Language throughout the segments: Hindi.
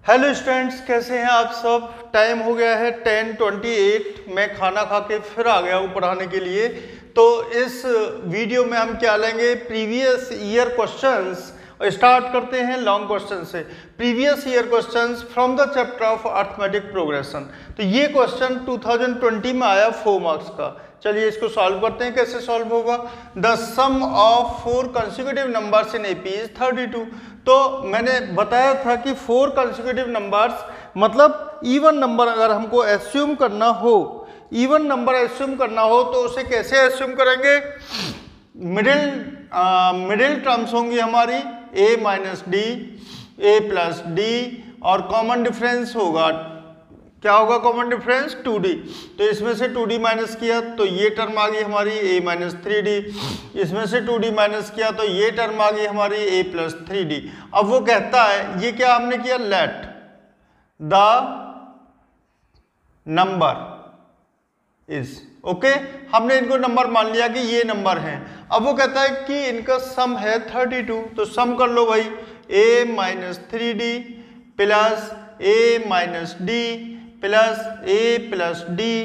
हेलो स्टूडेंट्स, कैसे हैं आप सब। टाइम हो गया है 10:28। मैं खाना खा के फिर आ गया हूँ पढ़ाने के लिए। तो इस वीडियो में हम क्या लेंगे, प्रीवियस ईयर क्वेश्चंस। स्टार्ट करते हैं लॉन्ग क्वेश्चन से। Previous year questions from the chapter of arithmetic progression. तो ये क्वेश्चन 2020 में आया 4 मार्क्स का। चलिए इसको सॉल्व करते हैं। कैसे सॉल्व होगा। The sum of 4 consecutive numbers in AP is 32। तो मैंने बताया था कि 4 कंसेक्यूटिव नंबर्स मतलब इवन नंबर अगर हमको एस्यूम करना हो, इवन नंबर एस्यूम करना हो तो उसे कैसे एस्यूम करेंगे। मिडिल टर्म्स होंगी हमारी a minus D, a plus D, और कॉमन डिफरेंस होगा, क्या होगा कॉमन डिफरेंस 2d। तो इसमें से 2d माइनस किया तो ये टर्म आ गई हमारी a माइनस 3d। इसमें से 2d माइनस किया तो ये टर्म आ गई हमारी a प्लस 3d। अब वो कहता है, ये क्या हमने किया, let the number is okay. हमने इनको नंबर मान लिया कि ये नंबर हैं। अब वो कहता है कि इनका सम है 32। तो सम कर लो भाई, a minus 3d plus a minus D plus a plus D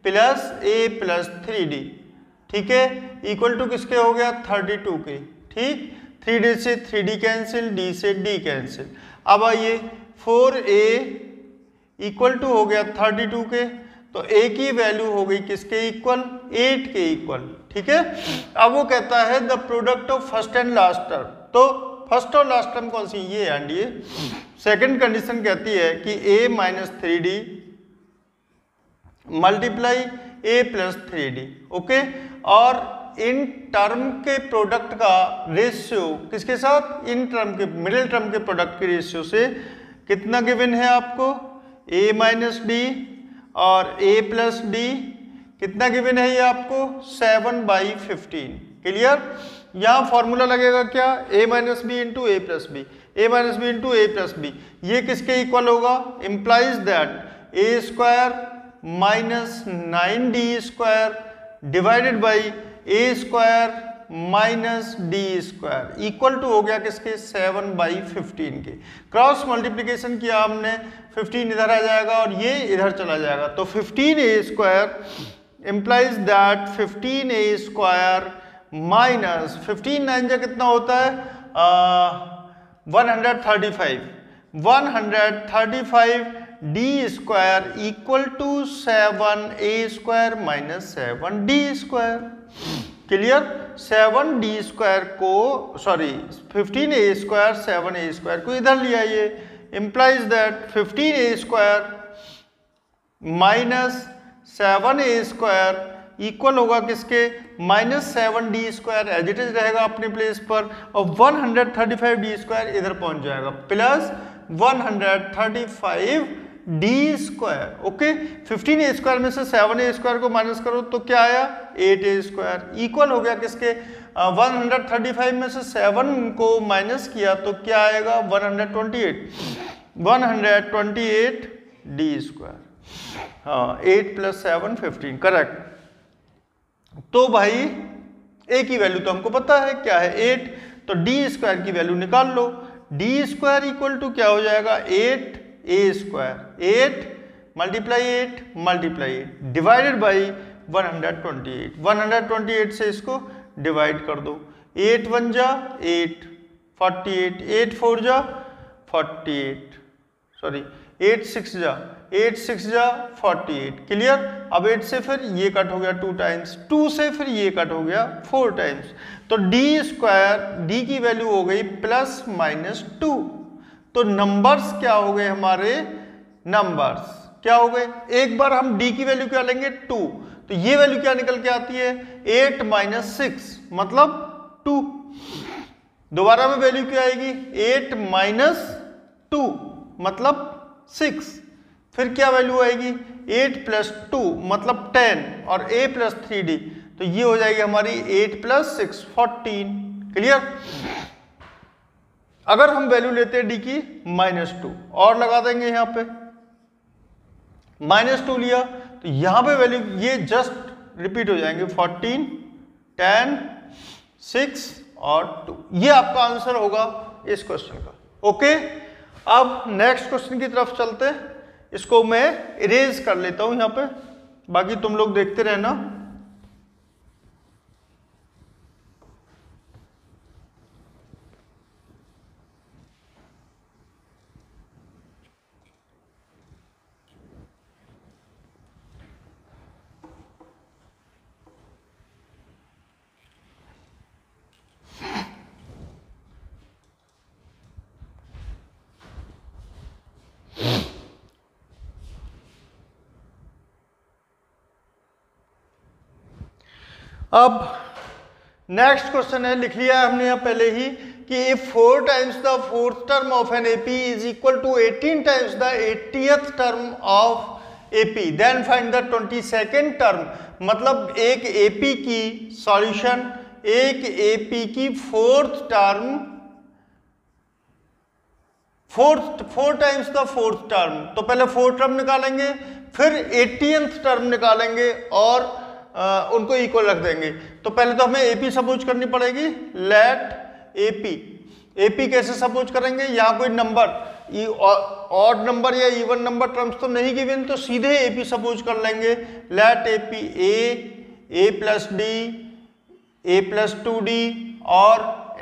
plus a plus 3d, ठीक है, इक्वल टू किसके हो गया 32 के। ठीक, 3d से 3d कैंसिल, d से d कैंसिल। अब आइए 4a इक्वल टू हो गया 32 के। तो a की वैल्यू हो गई किसके इक्वल, 8 के इक्वल। ठीक है। अब वो कहता है the product of first and last term. तो फर्स्ट और लास्ट टर्म कौन सी, ये एंड ये। सेकंड कंडीशन कहती है कि a minus 3d multiply a plus 3d, okay. और इन टर्म के प्रोडक्ट का रेशियो किसके साथ, इन टर्म के मिडिल टर्म के प्रोडक्ट के रेशियो से कितना गिवन है आपको, a माइनस डी और a प्लस डी कितना गिवन है ये आपको 7/15। क्लियर। यहाँ फॉर्मूला लगेगा क्या, a minus B into A plus B, A minus B into A plus B. ये किसके इक्वल होगा, implies that a square minus 9d square divided by a square minus D square equal to हो गया किसके 7/15 के। क्रॉस मल्टीप्लीकेशन किया हमने, 15 इधर आ जाएगा और ये इधर चला जाएगा। तो 15a square implies that 15a square minus 15 9 जा कितना होता है 135 D square equal to 7a square minus 7d square. Clear. 7d square को 15a स्क्वायर 7a स्क्वायर को इधर लिया, ये implies that 15a square minus 7a square equal होगा किसके minus 7d square, as it is रहेगा अपने प्लेस पर, और 135d स्क्वायर इधर पहुंच जाएगा plus 135d square. Okay, 15a square में से 7a स्क्वायर को माइनस करो तो क्या आया 8a स्क्वायर इक्वल हो गया किसके 135 में से 7 को माइनस किया तो क्या आएगा 128d स्क्वायर। हाँ, 8 प्लस 7 15, करेक्ट। तो भाई a की वैल्यू तो हमको पता है क्या है 8, तो d स्क्वायर की वैल्यू निकाल लो। d स्क्वायर इक्वल टू क्या हो जाएगा 8a square, 8 multiply 8 divided by 128 से इसको डिवाइड कर दो। 8 1 जा 8 48, 8 4 जा 48, 8 6 जा 48। क्लियर। अब 8 से फिर ये कट हो गया 2 टाइम्स, 2 से फिर ये कट हो गया 4 टाइम्स। तो d स्क्वायर, d की वैल्यू हो गई प्लस माइनस 2। तो नंबर्स क्या हो गए हमारे, नंबर्स क्या हो गए, एक बार हम d की वैल्यू क्या लेंगे 2, तो ये वैल्यू क्या निकल के आती है 8 माइनस 6 मतलब 2। दोबारा में वैल्यू क्या आएगी 8 माइनस 2 मतलब 6। फिर क्या वैल्यू आएगी 8 प्लस 2 मतलब 10 और a प्लस 3d, तो ये हो जाएगी हमारी 8 प्लस 6 14। क्लियर। अगर हम वैल्यू लेते हैं d की -2 और लगा देंगे यहां पे -2 लिया तो यहां पे वैल्यू ये जस्ट रिपीट हो जाएंगे 14 10 6 और 2। ये आपका आंसर होगा इस क्वेश्चन का। ओके, अब नेक्स्ट क्वेश्चन की तरफ चलते हैं, इसको मैं इरेज कर लेता हूं यहां पे, बाकी तुम लोग देखते रहना। अब नेक्स्ट क्वेश्चन है, लिख लिया है हमने यहाँ पहले ही कि if 4 times the fourth term of an AP is equal to 18 times the 80th term of AP then find the 22nd term. मतलब एक एपी की सॉल्यूशन, एक एपी की fourth term, four times the fourth term, तो पहले फोर्थ टर्म निकालेंगे, फिर 80th टर्म निकालेंगे और उनको इक्वल रख देंगे। तो पहले तो हमें एपी सपोज करनी पड़ेगी, लेट एपी। एपी कैसे सपोज करेंगे, यहाँ कोई नंबर ऑड नंबर या इवन नंबर टर्म्स तो नहीं गिवन, तो सीधे एपी सपोज कर लेंगे। लेट एपी ए प्लस डी, ए प्लस 2d, और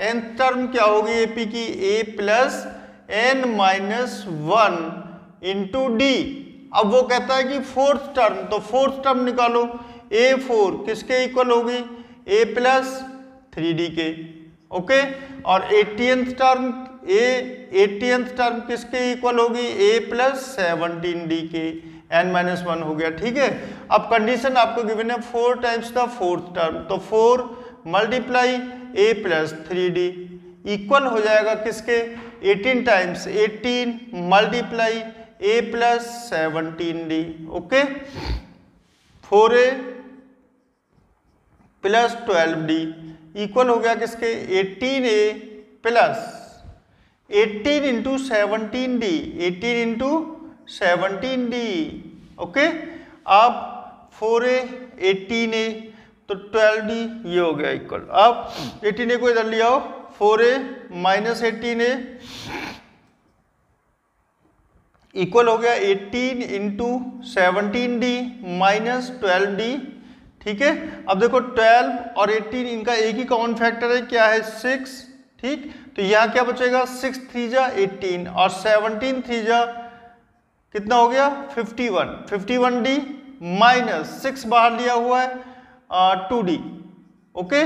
nth टर्म क्या होगी एपी की, a plus n minus 1 into D. अब वो कहता है कि फोर्थ टर्म, तो फोर्थ टर्म निकालो, a4 किसके इक्वल होगी, a प्लस 3d के, ओके। और 80th टर्म किसके इक्वल होगी, a प्लस 17d के, n माइनस 1 हो गया, ठीक है। अब कंडीशन आपको गिवन है 4 टाइम्स द फोर्थ टर्म, तो 4 multiply a plus 3d equal हो जाएगा किसके, 18 times 18 multiply a plus 17d, okay. 4a plus 12d equal हो गया किसके, 18a plus 18 into 17d, 18 into 17d, okay. अब 4a 18a तो 12d ये हो गया इक्वल। अब 18a को इधर ले आओ, 4a माइनस 18a इक्वल हो गया 18 इंटू 17d माइनस 12d, ठीक है। अब देखो 12 और 18 इनका एक ही कॉमन फैक्टर है, क्या है, 6, ठीक। तो यहाँ क्या बचेगा, 6 3 जा 18 और 17 3 जा कितना हो गया, 51, 51d माइनस 6 बाहर लिया हुआ है 2d, ओके।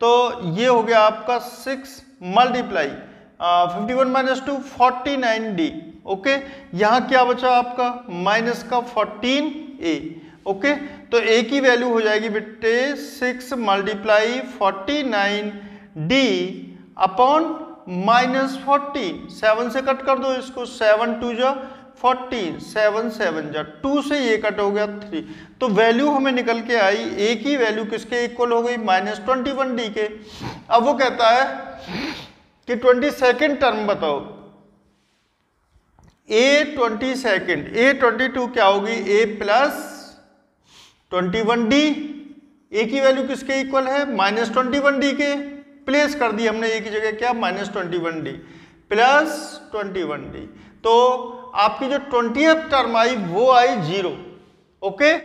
तो ये हो गया आपका 6 मल्टीप्लाई 51 माइनस 2 49d, ओके। यहाँ क्या बचा आपका, माइनस का 14a, ओके। तो a की वैल्यू हो जाएगी बेटे 6 मल्टीप्लाई 49d अपॉन माइनस 14, 7 से कट कर दो इसको, 7 2 जा 14, 7 7 जा 2 से ये कट हो गया 3। तो वैल्यू हमें निकल के आई, a की वैल्यू किसके इक्वल हो गई, माइनस 21d के। अब वो कहता है कि 22nd टर्म बताओ, a22 क्या होगी, a प्लस 21d, a की वैल्यू किसके इक्वल है, माइनस 21d के, प्लेस कर दी हमने a की जगह क्या, माइनस 21d प्लस 21d। तो आपकी जो 20th टर्म आई वो आई 0, ओके।